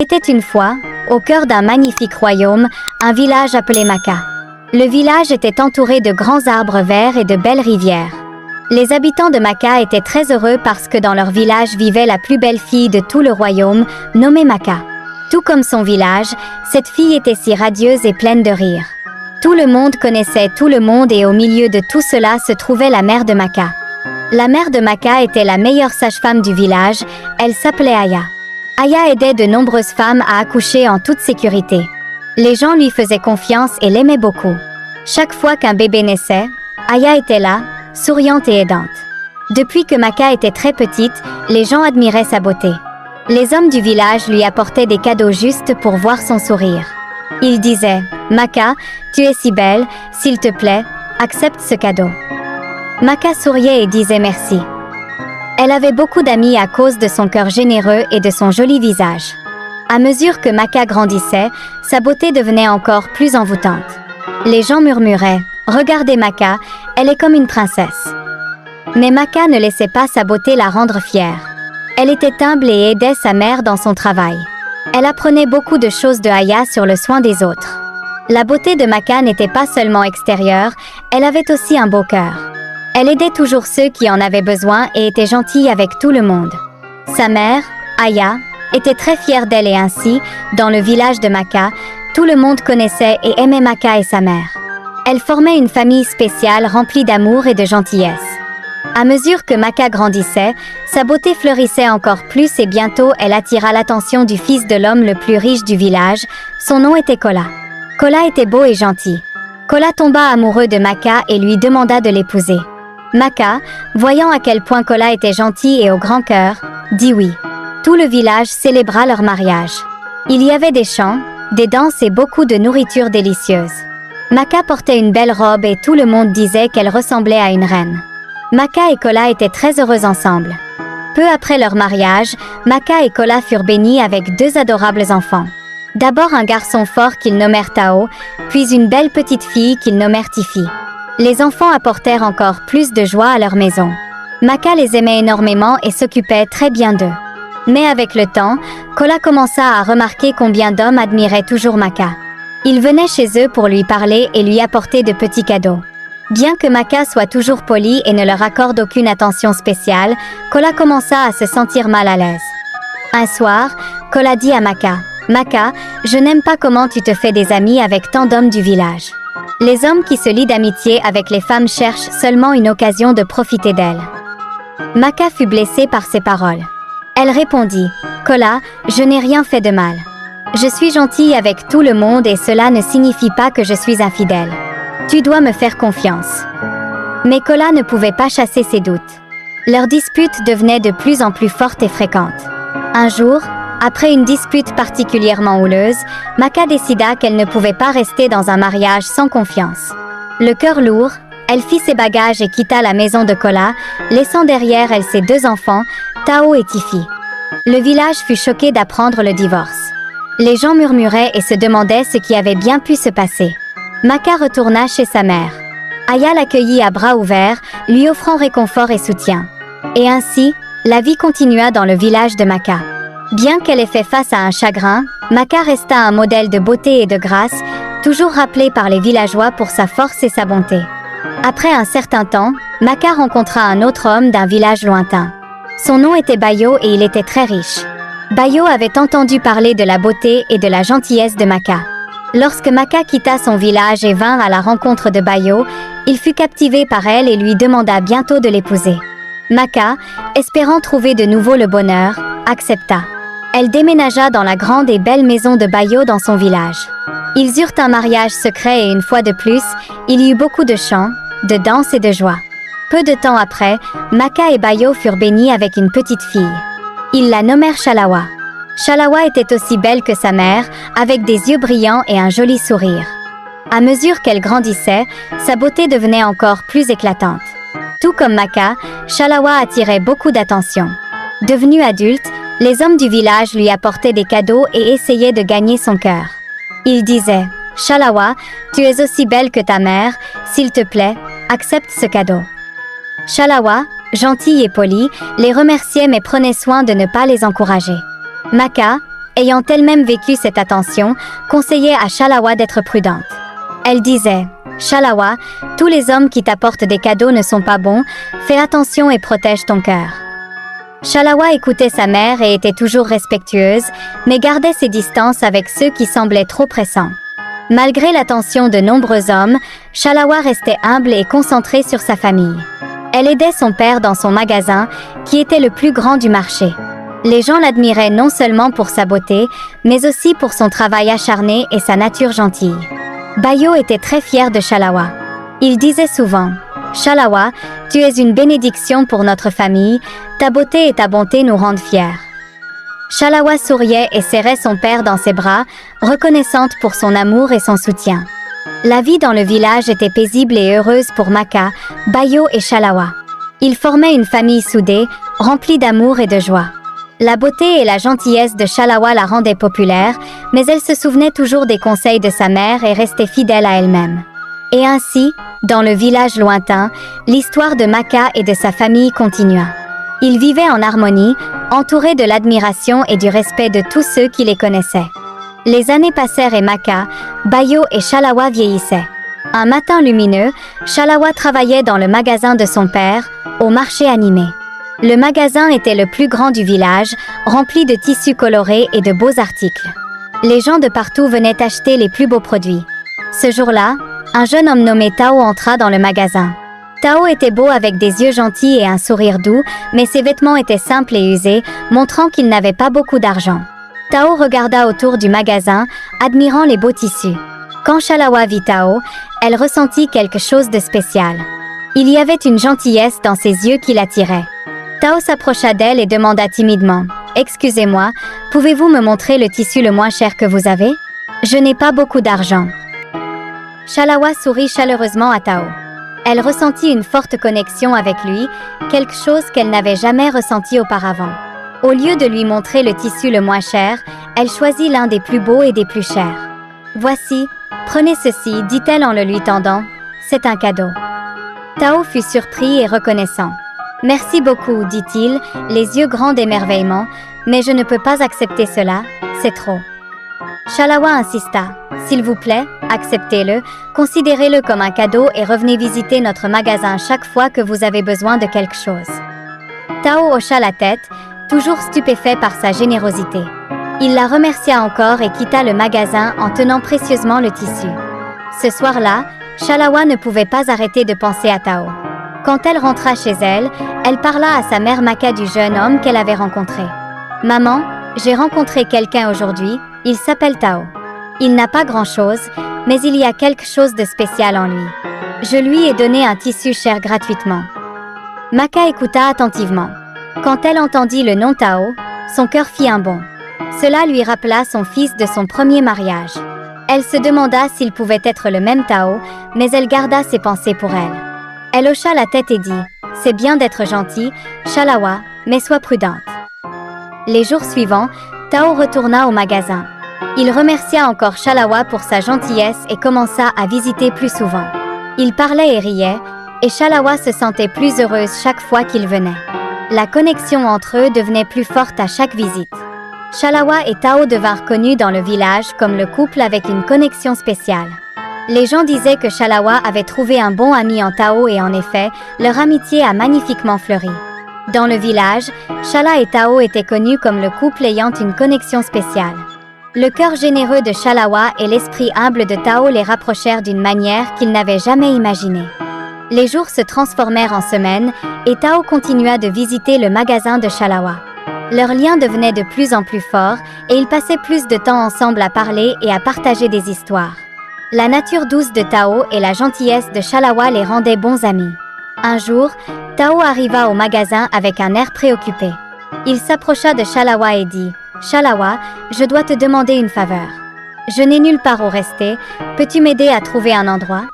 Était une fois, au cœur d'un magnifique royaume, un village appelé Maka. Le village était entouré de grands arbres verts et de belles rivières. Les habitants de Maka étaient très heureux parce que dans leur village vivait la plus belle fille de tout le royaume, nommée Maka. Tout comme son village, cette fille était si radieuse et pleine de rire. Tout le monde connaissait tout le monde et au milieu de tout cela se trouvait la mère de Maka. La mère de Maka était la meilleure sage-femme du village, elle s'appelait Aya. Aya aidait de nombreuses femmes à accoucher en toute sécurité. Les gens lui faisaient confiance et l'aimaient beaucoup. Chaque fois qu'un bébé naissait, Aya était là, souriante et aidante. Depuis que Maka était très petite, les gens admiraient sa beauté. Les hommes du village lui apportaient des cadeaux justes pour voir son sourire. Ils disaient « Maka, tu es si belle, s'il te plaît, accepte ce cadeau. » Maka souriait et disait merci. Elle avait beaucoup d'amis à cause de son cœur généreux et de son joli visage. À mesure que Maka grandissait, sa beauté devenait encore plus envoûtante. Les gens murmuraient « Regardez Maka, elle est comme une princesse. » Mais Maka ne laissait pas sa beauté la rendre fière. Elle était humble et aidait sa mère dans son travail. Elle apprenait beaucoup de choses de Aya sur le soin des autres. La beauté de Maka n'était pas seulement extérieure, elle avait aussi un beau cœur. Elle aidait toujours ceux qui en avaient besoin et était gentille avec tout le monde. Sa mère, Aya, était très fière d'elle et ainsi, dans le village de Maka, tout le monde connaissait et aimait Maka et sa mère. Elle formait une famille spéciale remplie d'amour et de gentillesse. À mesure que Maka grandissait, sa beauté fleurissait encore plus et bientôt elle attira l'attention du fils de l'homme le plus riche du village, son nom était Kola. Kola était beau et gentil. Kola tomba amoureux de Maka et lui demanda de l'épouser. Maka, voyant à quel point Kola était gentil et au grand cœur, dit oui. Tout le village célébra leur mariage. Il y avait des chants, des danses et beaucoup de nourriture délicieuse. Maka portait une belle robe et tout le monde disait qu'elle ressemblait à une reine. Maka et Kola étaient très heureux ensemble. Peu après leur mariage, Maka et Kola furent bénis avec 2 adorables enfants. D'abord un garçon fort qu'ils nommèrent Tao, puis une belle petite fille qu'ils nommèrent Tifi. Les enfants apportèrent encore plus de joie à leur maison. Maka les aimait énormément et s'occupait très bien d'eux. Mais avec le temps, Kola commença à remarquer combien d'hommes admiraient toujours Maka. Ils venaient chez eux pour lui parler et lui apporter de petits cadeaux. Bien que Maka soit toujours poli et ne leur accorde aucune attention spéciale, Kola commença à se sentir mal à l'aise. Un soir, Kola dit à Maka, « Maka, je n'aime pas comment tu te fais des amis avec tant d'hommes du village. Les hommes qui se lient d'amitié avec les femmes cherchent seulement une occasion de profiter d'elles. » Maka fut blessée par ces paroles. Elle répondit, « Kola, je n'ai rien fait de mal. Je suis gentille avec tout le monde et cela ne signifie pas que je suis infidèle. Tu dois me faire confiance. » Mais Kola ne pouvait pas chasser ses doutes. Leur dispute devenait de plus en plus forte et fréquente. Un jour, après une dispute particulièrement houleuse, Maka décida qu'elle ne pouvait pas rester dans un mariage sans confiance. Le cœur lourd, elle fit ses bagages et quitta la maison de Kola, laissant derrière elle ses 2 enfants, Tao et Tifi. Le village fut choqué d'apprendre le divorce. Les gens murmuraient et se demandaient ce qui avait bien pu se passer. Maka retourna chez sa mère. Aya l'accueillit à bras ouverts, lui offrant réconfort et soutien. Et ainsi, la vie continua dans le village de Maka. Bien qu'elle ait fait face à un chagrin, Maka resta un modèle de beauté et de grâce, toujours rappelé par les villageois pour sa force et sa bonté. Après un certain temps, Maka rencontra un autre homme d'un village lointain. Son nom était Bayo et il était très riche. Bayo avait entendu parler de la beauté et de la gentillesse de Maka. Lorsque Maka quitta son village et vint à la rencontre de Bayo, il fut captivé par elle et lui demanda bientôt de l'épouser. Maka, espérant trouver de nouveau le bonheur, accepta. Elle déménagea dans la grande et belle maison de Bayo dans son village. Ils eurent un mariage secret et une fois de plus, il y eut beaucoup de chants, de danses et de joie. Peu de temps après, Maka et Bayo furent bénis avec une petite fille. Ils la nommèrent Shalawa. Shalawa était aussi belle que sa mère, avec des yeux brillants et un joli sourire. À mesure qu'elle grandissait, sa beauté devenait encore plus éclatante. Tout comme Maka, Shalawa attirait beaucoup d'attention. Devenue adulte, les hommes du village lui apportaient des cadeaux et essayaient de gagner son cœur. Ils disaient « Shalawa, tu es aussi belle que ta mère, s'il te plaît, accepte ce cadeau. » Shalawa, gentille et polie, les remerciait mais prenait soin de ne pas les encourager. Maka, ayant elle-même vécu cette attention, conseillait à Chalawa d'être prudente. Elle disait « Chalawa, tous les hommes qui t'apportent des cadeaux ne sont pas bons, fais attention et protège ton cœur. » Chalawa écoutait sa mère et était toujours respectueuse, mais gardait ses distances avec ceux qui semblaient trop pressants. Malgré l'attention de nombreux hommes, Chalawa restait humble et concentrée sur sa famille. Elle aidait son père dans son magasin, qui était le plus grand du marché. Les gens l'admiraient non seulement pour sa beauté, mais aussi pour son travail acharné et sa nature gentille. Bayo était très fier de Chalawa. Il disait souvent « Chalawa, tu es une bénédiction pour notre famille, ta beauté et ta bonté nous rendent fiers. » Chalawa souriait et serrait son père dans ses bras, reconnaissante pour son amour et son soutien. La vie dans le village était paisible et heureuse pour Maka, Bayo et Chalawa. Ils formaient une famille soudée, remplie d'amour et de joie. La beauté et la gentillesse de Chalawa la rendaient populaire, mais elle se souvenait toujours des conseils de sa mère et restait fidèle à elle-même. Et ainsi, dans le village lointain, l'histoire de Maka et de sa famille continua. Ils vivaient en harmonie, entourés de l'admiration et du respect de tous ceux qui les connaissaient. Les années passèrent et Maka, Bayo et Chalawa vieillissaient. Un matin lumineux, Chalawa travaillait dans le magasin de son père, au marché animé. Le magasin était le plus grand du village, rempli de tissus colorés et de beaux articles. Les gens de partout venaient acheter les plus beaux produits. Ce jour-là, un jeune homme nommé Tao entra dans le magasin. Tao était beau avec des yeux gentils et un sourire doux, mais ses vêtements étaient simples et usés, montrant qu'il n'avait pas beaucoup d'argent. Tao regarda autour du magasin, admirant les beaux tissus. Quand Chalawa vit Tao, elle ressentit quelque chose de spécial. Il y avait une gentillesse dans ses yeux qui l'attirait. Tao s'approcha d'elle et demanda timidement « Excusez-moi, pouvez-vous me montrer le tissu le moins cher que vous avez? Je n'ai pas beaucoup d'argent. » Chalawa sourit chaleureusement à Tao. Elle ressentit une forte connexion avec lui, quelque chose qu'elle n'avait jamais ressenti auparavant. Au lieu de lui montrer le tissu le moins cher, elle choisit l'un des plus beaux et des plus chers. « Voici, prenez ceci, dit-elle en le lui tendant. C'est un cadeau. » Tao fut surpris et reconnaissant. « Merci beaucoup, dit-il, les yeux grands d'émerveillement, mais je ne peux pas accepter cela, c'est trop. » Chalawa insista. « S'il vous plaît, acceptez-le, considérez-le comme un cadeau et revenez visiter notre magasin chaque fois que vous avez besoin de quelque chose. » Tao hocha la tête, toujours stupéfait par sa générosité. Il la remercia encore et quitta le magasin en tenant précieusement le tissu. Ce soir-là, Chalawa ne pouvait pas arrêter de penser à Tao. Quand elle rentra chez elle, elle parla à sa mère Maka du jeune homme qu'elle avait rencontré. « Maman, j'ai rencontré quelqu'un aujourd'hui, il s'appelle Tao. Il n'a pas grand-chose, mais il y a quelque chose de spécial en lui. Je lui ai donné un tissu cher gratuitement. » Maka écouta attentivement. Quand elle entendit le nom Tao, son cœur fit un bond. Cela lui rappela son fils de son premier mariage. Elle se demanda s'il pouvait être le même Tao, mais elle garda ses pensées pour elle. Elle hocha la tête et dit « C'est bien d'être gentil, Chalawa, mais sois prudente. » Les jours suivants, Tao retourna au magasin. Il remercia encore Chalawa pour sa gentillesse et commença à visiter plus souvent. Il parlait et riait, et Chalawa se sentait plus heureuse chaque fois qu'il venait. La connexion entre eux devenait plus forte à chaque visite. Chalawa et Tao devinrent connus dans le village comme le couple avec une connexion spéciale. Les gens disaient que Chalawa avait trouvé un bon ami en Tao et en effet, leur amitié a magnifiquement fleuri. Dans le village, Chala et Tao étaient connus comme le couple ayant une connexion spéciale. Le cœur généreux de Chalawa et l'esprit humble de Tao les rapprochèrent d'une manière qu'ils n'avaient jamais imaginée. Les jours se transformèrent en semaines et Tao continua de visiter le magasin de Chalawa. Leur lien devenait de plus en plus fort et ils passaient plus de temps ensemble à parler et à partager des histoires. La nature douce de Tao et la gentillesse de Chalawa les rendaient bons amis. Un jour, Tao arriva au magasin avec un air préoccupé. Il s'approcha de Chalawa et dit « Chalawa, je dois te demander une faveur. Je n'ai nulle part où rester, peux-tu m'aider à trouver un endroit ?